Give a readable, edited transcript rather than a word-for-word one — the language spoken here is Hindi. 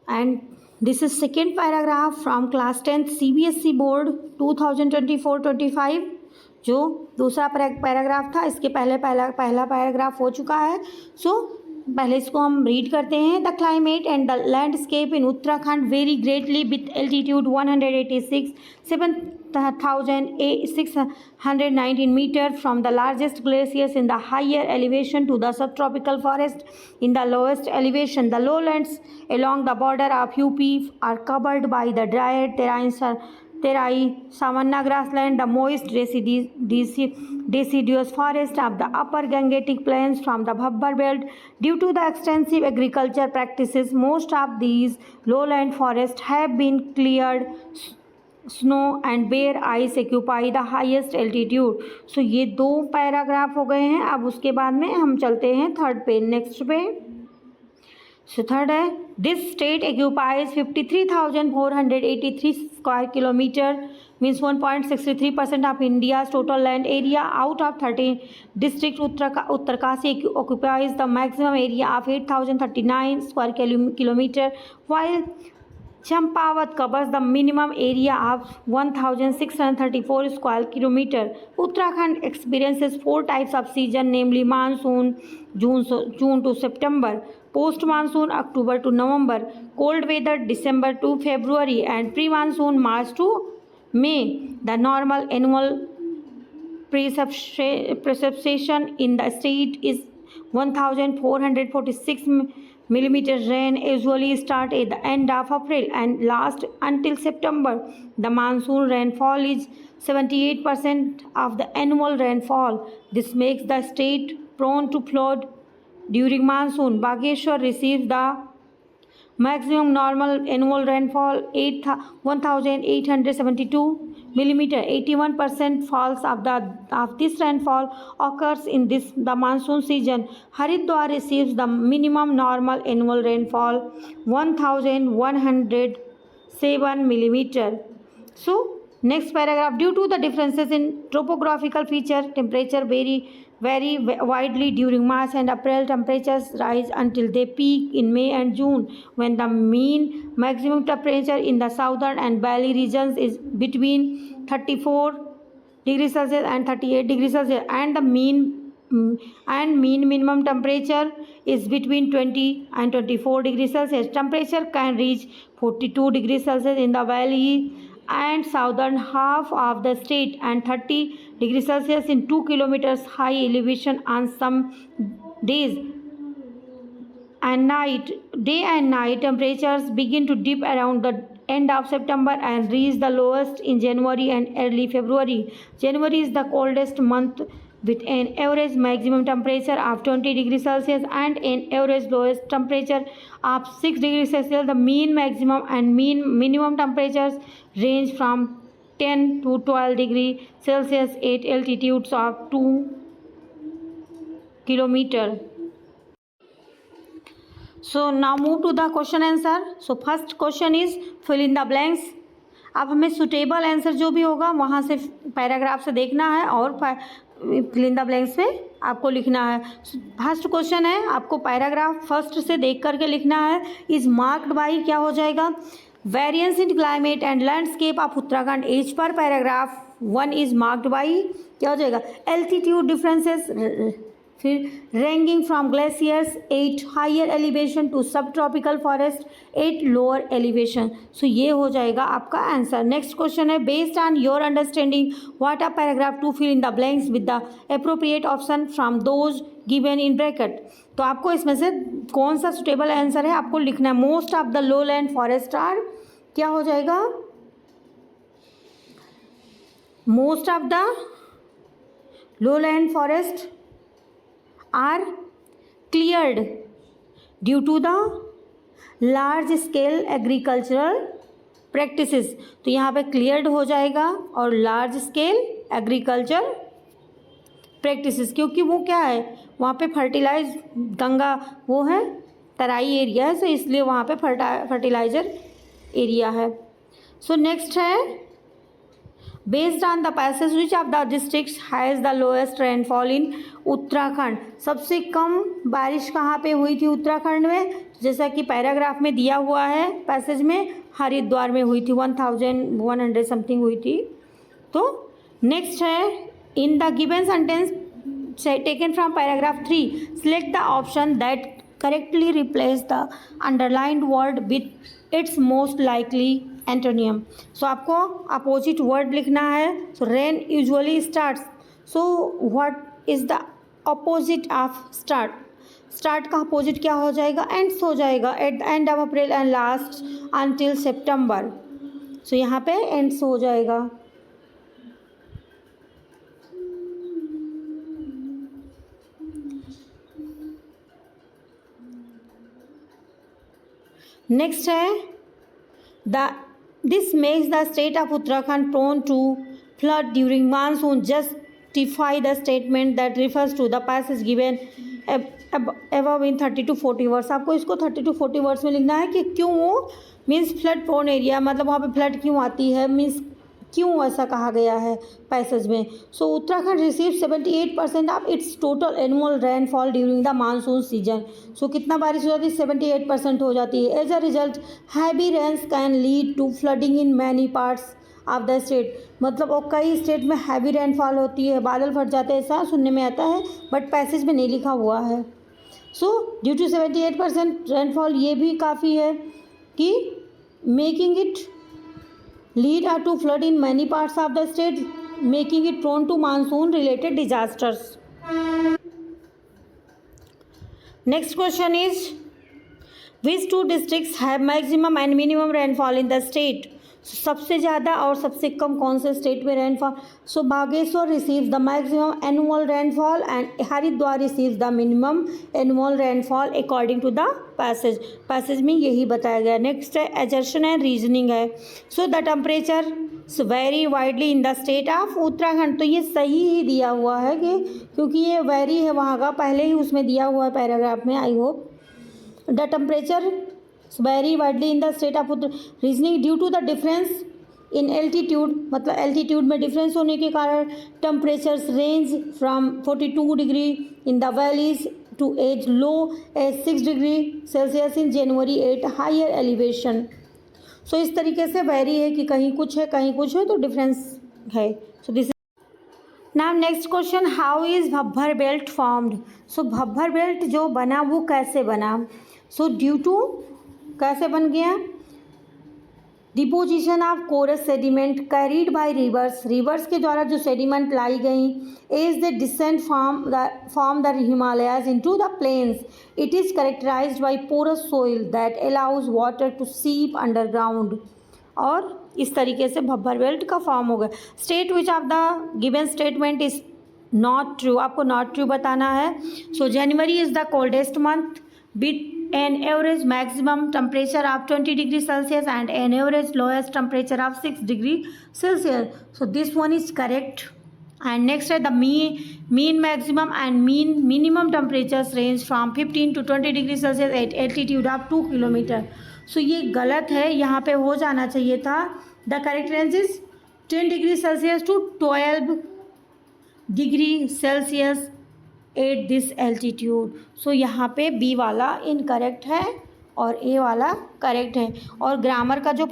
And this is second paragraph from class 10th CBSE board 2024-25। जो दूसरा पैराग्राफ था, इसके पहला पैराग्राफ हो चुका है। पहले इसको हम रीड करते हैं। The climate and the landscape in Uttarakhand very greatly with altitude 186 7,619 metre from the largest glaciers in the higher elevation to the subtropical forest in the lowest elevation. The lowlands along the border of UP are covered by the dried terai savanna grassland, the moist deciduous forest of the upper Gangetic plains from the Bhabbar belt. Due to the extensive agriculture practices, most of these lowland forests have been cleared. Snow and bare ice occupy the highest altitude. So ये दो पैराग्राफ हो गए हैं। अब उसके बाद में हम चलते हैं थर्ड पे, नेक्स्ट पे। So थर्ड है, this state occupies 53,483 square kilometre, means 1.63% of India's total land area. Out of 13 district Uttarkashi occupies the maximum area of 8,039 square kilometre, while Champawat covers the minimum area of 1,634 square kilometer. Uttarakhand experiences 4 types of season, namely monsoon, June to September, post-monsoon, October to November, cold weather, December to February, and pre-monsoon, March to May. The normal annual precipitation in the state is 1,446 millimeter. Rain usually start at the end of April and last until September. The monsoon rainfall is 78% of the annual rainfall. This makes the state prone to flood during monsoon. Bageshwar receives the maximum normal annual rainfall 1,872 millimeter. 81% falls of this rainfall occurs in the monsoon season. Haridwar receives the minimum normal annual rainfall 1,107 millimeter. So next paragraph, due to the differences in topographical feature, temperature vary widely during March and April. Temperatures rise until they peak in May and June, when the mean maximum temperature in the southern and valley regions is between 34 degrees Celsius and 38 degrees Celsius, and the mean minimum temperature is between 20 and 24 degrees Celsius. Temperature can reach 42 degrees Celsius in the valley and southern half of the state, and 30 degrees Celsius in 2 kilometers high elevation on some days and night. Day and night temperatures begin to dip around the end of September and reach the lowest in January and early February. January is the coldest month with an average maximum temperature of 20 degrees Celsius and an average lowest temperature of 6 degrees Celsius. The mean maximum and mean minimum temperatures range from 10 to 12 degrees Celsius at altitudes of 2 kilometers. So now move to the question answer. So first question is fill in the blanks. अब हमें सुटेबल आंसर जो भी होगा वहाँ से पैराग्राफ से देखना है और फिल इन द ब्लैंक्स में आपको लिखना है। फर्स्ट क्वेश्चन है, आपको पैराग्राफ फर्स्ट से देख करके लिखना है। इज मार्क्ड बाई क्या हो जाएगा, variance in climate and landscape of Uttarakhand as per paragraph 1 is marked by क्या हो जाएगा, एल्टीट्यूड डिफरेंसेस, फिर ranging from glaciers 8 higher elevation to subtropical forest 8 lower elevation. So ये हो जाएगा आपका आंसर। नेक्स्ट क्वेश्चन है, based on your understanding what are paragraph to fill in the blanks with the appropriate option from those given in bracket. तो आपको इसमें से कौन सा सुटेबल आंसर है आपको लिखना है। Most of the lowland forest are क्या हो जाएगा, most of the lowland forest are cleared due to the large scale agricultural practices। तो यहाँ पे cleared हो जाएगा और large scale agriculture practices, क्योंकि वो क्या है वहाँ पे फर्टिलाइज गंगा वो है तराई एरिया है, सो इसलिए वहाँ पे फर्टिलाइजर एरिया है। सो नेक्स्ट है, based on the passage which of the districts has the lowest rainfall in Uttarakhand. सबसे कम बारिश कहाँ पे हुई थी उत्तराखंड में, जैसा कि पैराग्राफ में दिया हुआ है पैसेज में, हरिद्वार में हुई थी, 1100 समथिंग हुई थी। तो नेक्स्ट है, in the given sentence taken from paragraph 3 select the option that correctly replace the underlined word with its most likely antonym. So आपको अपोजिट वर्ड लिखना है। So rain usually starts, so what is the opposite of start? Start का अपोजिट क्या हो जाएगा? एंड्स हो जाएगा। At the end of April and last until September. So यहाँ पे एंड्स हो जाएगा। नेक्स्ट है, this makes the state of Uttarakhand prone to flood during monsoon. Justify the statement that refers to the passage given above in 30 to 40 words. आपको इसको 30 to 40 वर्ड्स में लिखना है कि क्यों वो मीन्स फ्लड प्रोन एरिया, मतलब वहाँ पे फ्लड क्यों आती है, मीन्स क्यों ऐसा कहा गया है पैसेज में। So Uttarakhand receive 78% of its total annual rainfall during the monsoon season. So कितना बारिश हो जाती है? 78% हो जाती है। As a result heavy rains can lead to flooding in many parts of the state. मतलब वो कई स्टेट में हैवी रेनफॉल होती है, बादल फट जाते हैं, ऐसा सुनने में आता है, बट पैसेज में नहीं लिखा हुआ है। सो ड्यू टू 78% रेनफॉल, ये भी काफ़ी है कि making it lead to flood in many parts of the state, making it prone to monsoon related disasters. Next question is, which two districts have maximum and minimum rainfall in the state? सबसे ज़्यादा और सबसे कम कौन से स्टेट में rainfall? So Bageshwar receives the maximum annual rainfall and Haridwar receives the minimum annual rainfall according to the passage. Passage में यही बताया गया। नेक्स्ट है एजर्शन एंड रीजनिंग है। So the temperature very widely in the state of Uttarakhand. तो ये सही ही दिया हुआ है कि क्योंकि ये वेरी है वहाँ का, पहले ही उसमें दिया हुआ है पैराग्राफ में। I hope the temperature very widely in the state of reasoning due to the difference in altitude, मतलब एल्टीट्यूड में डिफरेंस होने के कारण temperatures range from 42 degree in the valleys to as low as 6 degree Celsius in January at higher elevation. So इस तरीके से वेरी है कि कहीं कुछ है कहीं कुछ है, तो डिफरेंस है। So this now next question, how is Bhabar belt formed? So Bhabar belt जो बना वो कैसे बना? सो ड्यू टू, कैसे बन गया? Deposition of coarse sediment carried by rivers. Rivers के द्वारा जो सेडिमेंट लाई गई as the descent from the Himalayas into the plains. It is characterised by porous soil that allows water to seep underground. और इस तरीके से भब्बर बेल्ट का फॉर्म हो गया। State which of the given statement is not true, आपको नॉट ट्रू बताना है। So January is the coldest month with an average maximum temperature of 20 degree Celsius and an average lowest temperature of 6 degree Celsius. So this one is correct. And next है the mean maximum and mean minimum temperatures range from 15 to 20 degree Celsius at altitude of 2 kilometer. So ये गलत है, यहाँ पे हो जाना चाहिए था the correct range is 10 degree Celsius to 12 degree Celsius at this altitude. So यहाँ पे बी वाला इनकरेक्ट है और ए वाला करेक्ट है। और ग्रामर का जो